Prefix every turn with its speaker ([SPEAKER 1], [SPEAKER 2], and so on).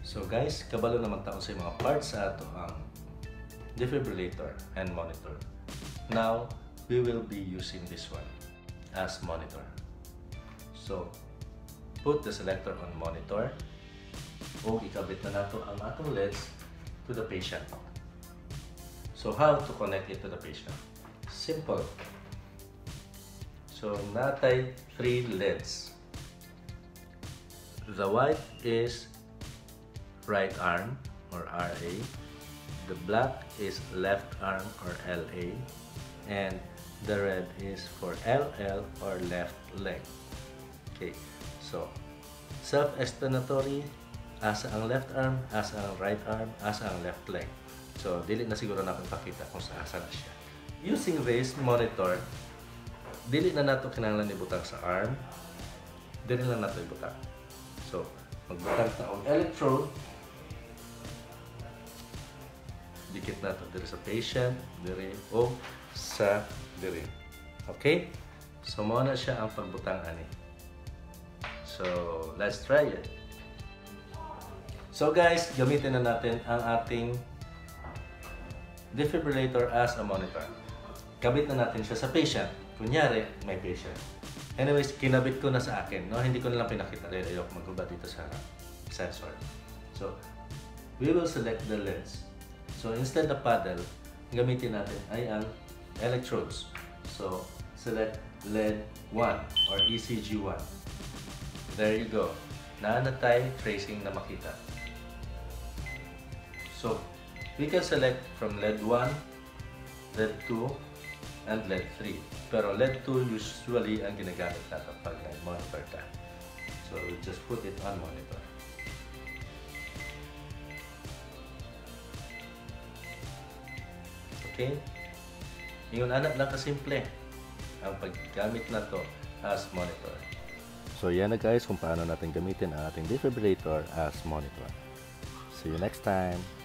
[SPEAKER 1] So guys, kabalo naman taon sa mga parts sa ato ang defibrillator and monitor. Now, we will be using this one as monitor. So, put the selector on monitor o ikabit na nato ang atong LEDs to the patient. So, how to connect it to the patient? Simple. So, natay 3 LEDs. The white is right arm or RA. The black is left arm or LA. And the red is for LL or left leg. Okay, so self-explanatory, asa ang left arm, asa ang right arm, asa ang left leg. So, dili na siguro na akong pakita kung asa na siya. Using this monitor, dili na nato kinahanglan ibutang sa arm, dili na nato ibutang. So, magbutang ta og electrode, dikit nato diri sa patient, diri o sa diri. Okay? So, mao na siya ang pagbutang ani. So, let's try it. So guys, gamitin na natin ang ating defibrillator as a monitor. Kabit na natin siya sa patient. Kunyari, may patient. Anyways, kinabit ko na sa akin. No? Hindi ko na lang pinakita dahil ayoko magkuba dito sa sensor. So, we will select the lens. So, instead of paddle, gamitin natin ay ang electrodes. So, select LED 1 or ECG 1. There you go. Naanatay tracing na makita. So, we can select from LED 1, LED 2, and LED 3. Pero LED 2 usually ang ginagamit natin pag nag-monitor ka. So, we just put it on monitor. Okay? Yung anak lang kasimple ang paggamit na to as monitor. So, yan na guys kung paano natin gamitin ang ating defibrillator as monitor. See you next time!